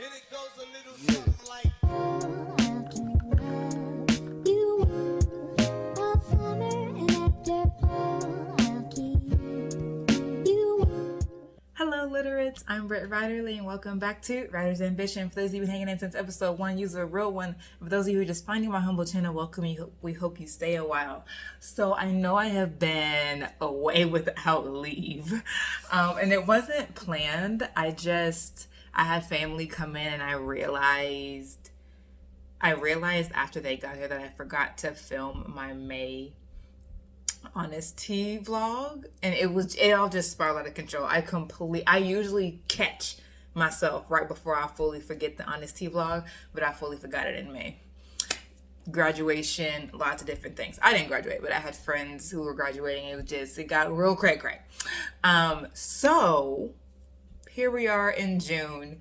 And it goes a little something like. Hello, Literates. I'm brittwriterly, and welcome back to Writer's Ambition. For those of you hanging in since episode 1, use a real one. For those of you who are just finding my humble channel, welcome. We hope you stay a while. So I know I have been away without leave, and it wasn't planned. I had family come in, and I realized after they got here that I forgot to film my May HonesTEA vlog, and it all just spiraled out of control. I usually catch myself right before I fully forget the HonesTEA vlog, but I fully forgot it in May. Graduation, lots of different things. I didn't graduate, but I had friends who were graduating. It got real cray. So here we are in June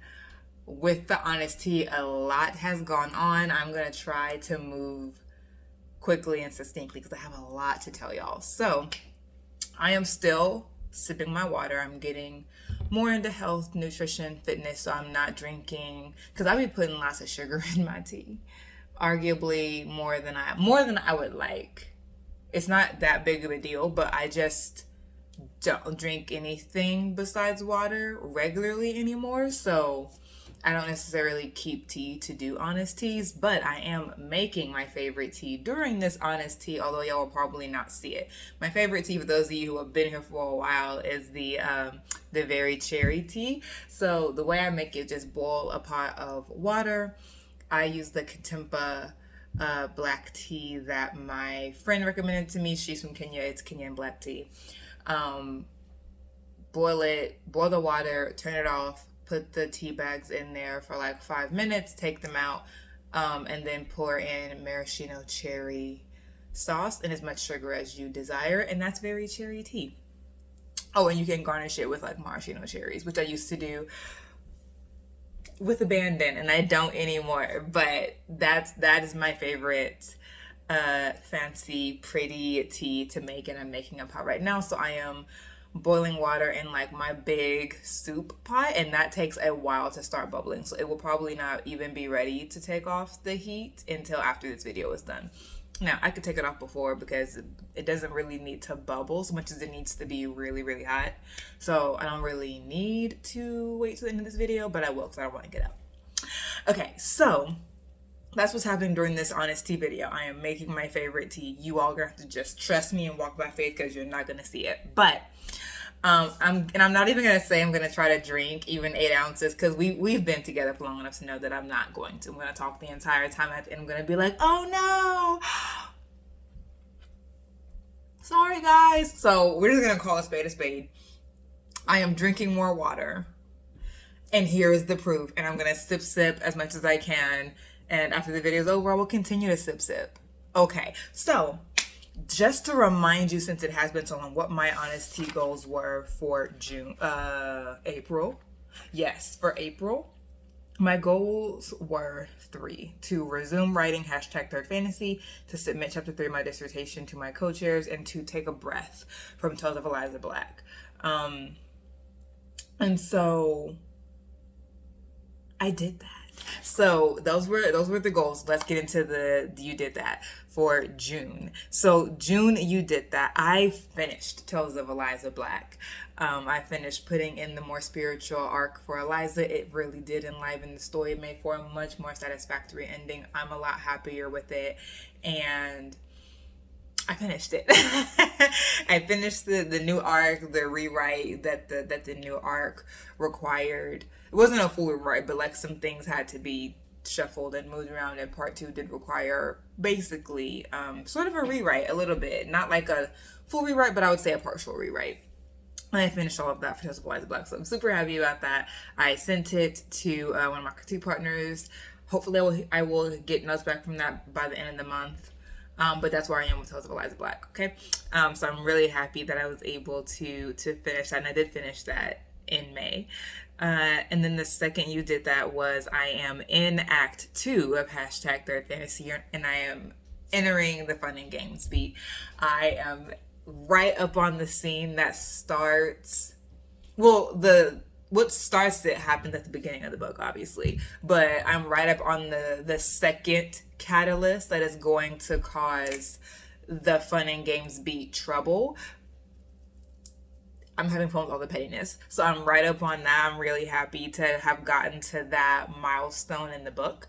with the HonesTEA. A lot has gone on. I'm gonna try to move quickly and succinctly because I have a lot to tell y'all. So I am still sipping my water. I'm getting more into health, nutrition, fitness, so I'm not drinking, because I be putting lots of sugar in my tea, arguably more than I would like. It's not that big of a deal, but I just don't drink anything besides water regularly anymore. So I don't necessarily keep tea to do HonesTEAs, but I am making my favorite tea during this HonesTEA, although y'all will probably not see it. My favorite tea, for those of you who have been here for a while, is the very cherry tea. So the way I make it, just boil a pot of water. I use the Katimba black tea that my friend recommended to me. She's from Kenya. It's Kenyan black tea. Boil the water, turn it off, put the tea bags in there for like 5 minutes, take them out, and then pour in maraschino cherry sauce and as much sugar as you desire, and that's very cherry tea. Oh, and you can garnish it with like maraschino cherries, which I used to do with abandon, and I don't anymore, but that is my favorite fancy pretty tea to make, and I'm making a pot right now. So I am boiling water in like my big soup pot, and that takes a while to start bubbling, so it will probably not even be ready to take off the heat until after this video is done. Now I could take it off before because it doesn't really need to bubble so much as it needs to be really hot, so I don't really need to wait till the end of this video, but I will because I don't want to get out. Okay, so that's what's happening during this HonesTEA video. I am making my favorite tea. You all gonna have to just trust me and walk by faith because you're not gonna see it. But I'm not even gonna say I'm gonna try to drink even 8 ounces because we've been together for long enough to know that I'm not going to. I'm gonna talk the entire time and I'm gonna be like, oh no, sorry guys. So we're just gonna call a spade a spade. I am drinking more water, and here is the proof. And I'm gonna sip as much as I can. And after the video is over, I will continue to sip. Okay, so just to remind you, since it has been so long, what my HonesTEA goals were for April. Yes, for April, my goals were 3: to resume writing #3rd fantasy, to submit chapter 3 of my dissertation to my co-chairs, and to take a breath from Tales of Eliza Black. And so I did that. So those were the goals. Let's get into the you did that for June. So June, you did that. I finished Tales of Eliza Black. I finished putting in the more spiritual arc for Eliza. It really did enliven the story. It made for a much more satisfactory ending. I'm a lot happier with it, and I finished it. I finished the new arc, the rewrite that the new arc required. It wasn't a full rewrite, but like some things had to be shuffled and moved around, and part 2 did require basically sort of a rewrite a little bit. Not like a full rewrite, but I would say a partial rewrite. And I finished all of that for Tales of Eliza Black, so I'm super happy about that. I sent it to one of my critique partners. Hopefully I will get notes back from that by the end of the month. But that's where I am with Tales of Eliza Black, okay? So I'm really happy that I was able to finish that, and I did finish that in May. And then the second you did that was I am in Act 2 of #3rd fantasy, and I am entering the fun and games beat. I am right up on the scene that starts, well, the what starts it happens at the beginning of the book, obviously, but I'm right up on the second catalyst that is going to cause the fun and games beat trouble. I'm having fun with all the pettiness, so I'm right up on that. I'm really happy to have gotten to that milestone in the book.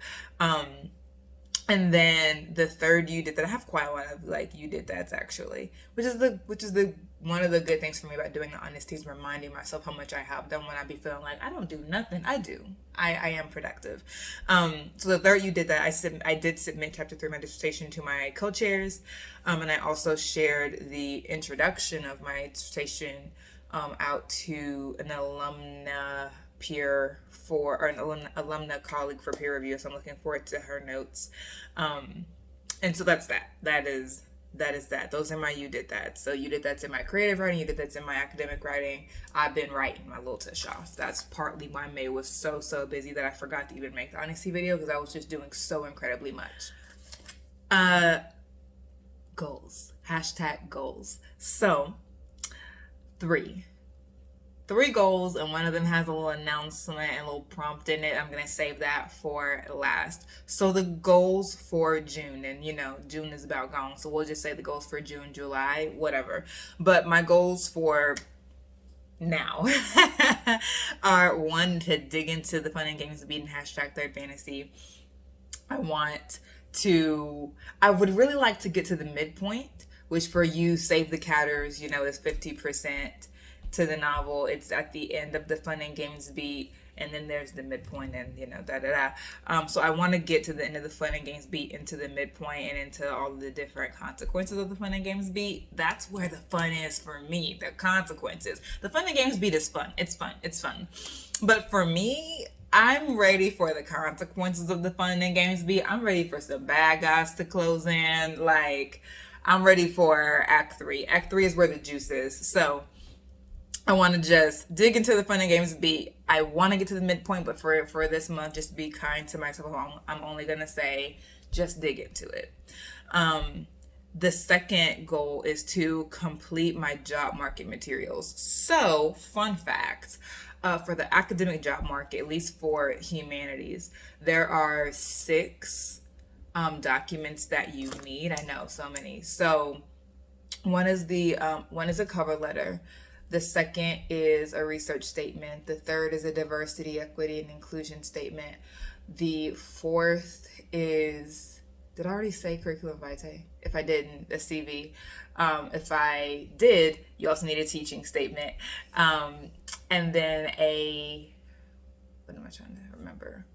And then the third you did that, I have quite a lot of like you did that's actually, which is the one of the good things for me about doing the HonesTEA is reminding myself how much I have done when I be feeling like I don't do nothing. I do. I am productive. So the third you did that, I did submit chapter 3 of my dissertation to my co-chairs, and I also shared the introduction of my dissertation out to an alumna peer or an alumna colleague for peer review. So I'm looking forward to her notes. And so that's that. That is that. Those are my you did that. So you did that's in my creative writing, you did that's in my academic writing. I've been writing my little tush off. That's partly why May was so busy that I forgot to even make the HonesTEA video because I was just doing so incredibly much. Goals. # goals. So 3 goals, and one of them has a little announcement and a little prompt in it. I'm going to save that for last. So the goals for June, and June is about gone, so we'll just say the goals for June, July, whatever. But my goals for now are 1, to dig into the fun and games of beating #third fantasy. I would really like to get to the midpoint, which for you, Save the Catters, is 50% to the novel. It's at the end of the fun and games beat, and then there's the midpoint, and so I want to get to the end of the fun and games beat, into the midpoint, and into all of the different consequences of the fun and games beat. That's where the fun is for me, the consequences. The fun and games beat is fun. It's fun. But for me, I'm ready for the consequences of the fun and games beat. I'm ready for some bad guys to close in. Like, I'm ready for Act 3. Act 3 is where the juice is. So I want to just dig into the fun and games beat. I want to get to the midpoint, but for this month, just be kind to myself. I'm only going to say, just dig into it. The second goal is to complete my job market materials. So, fun fact, for the academic job market, at least for humanities, there are 6 documents that you need. I know, so many. So one is a cover letter. The second is a research statement. The third is a diversity, equity, and inclusion statement. The fourth is, did I already say curriculum vitae? If I didn't, a CV. If I did, you also need a teaching statement. And then what am I trying to remember?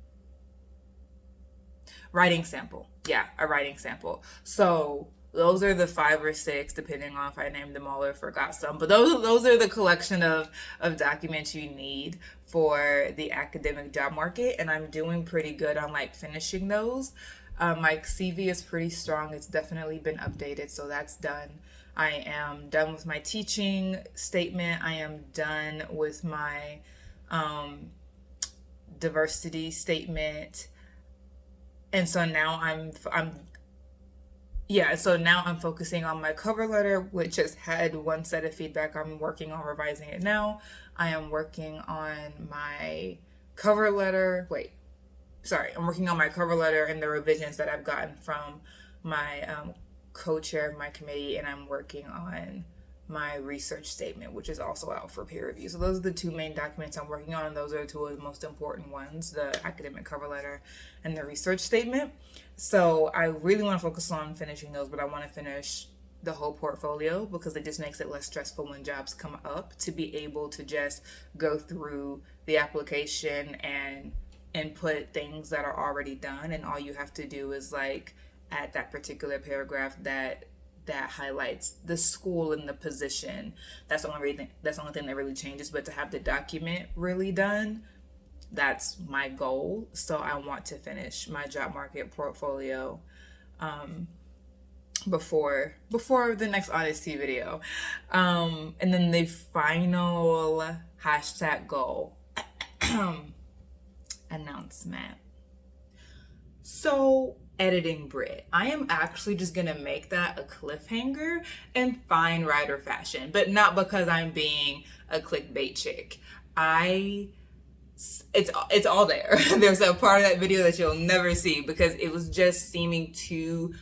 Writing sample. Yeah, a writing sample. So those are the 5 or 6, depending on if I named them all or forgot some. But those are the collection of documents you need for the academic job market. And I'm doing pretty good on finishing those. My CV is pretty strong. It's definitely been updated, so that's done. I am done with my teaching statement. I am done with my diversity statement. And so now I'm focusing on my cover letter, which has had 1 set of feedback. I'm working on revising it now. I am working on my cover letter. I'm working on my cover letter and the revisions that I've gotten from my co-chair of my committee, and I'm working on my research statement, which is also out for peer review. So those are the 2 main documents I'm working on, and those are 2 of the most important ones, the academic cover letter and the research statement. So I really want to focus on finishing those, but I want to finish the whole portfolio because it just makes it less stressful when jobs come up to be able to just go through the application and input things that are already done, and all you have to do is add that particular paragraph that highlights the school and the position. That's the only thing that really changes. But to have the document really done, that's my goal. So I want to finish my job market portfolio before the next HonesTEA video. And then the final #goal announcement. So, editing Brit. I am actually just gonna make that a cliffhanger in fine writer fashion, but not because I'm being a clickbait chick. I it's all there. There's a part of that video that you'll never see because it was just seeming too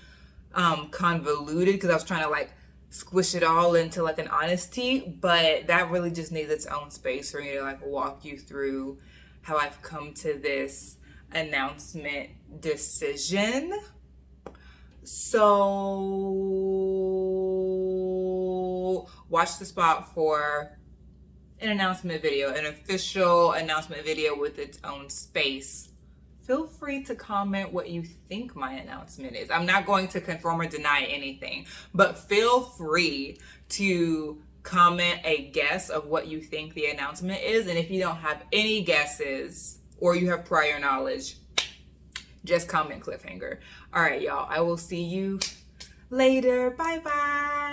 convoluted because I was trying to like squish it all into like an HonesTEA, but that really just needs its own space for me to like walk you through how I've come to this announcement decision. So watch the spot for an announcement video, an official announcement video with its own space. Feel free to comment what you think my announcement is. I'm not going to confirm or deny anything, but feel free to comment a guess of what you think the announcement is. And if you don't have any guesses or you have prior knowledge, just comment cliffhanger. All right, y'all. I will see you later. Bye-bye.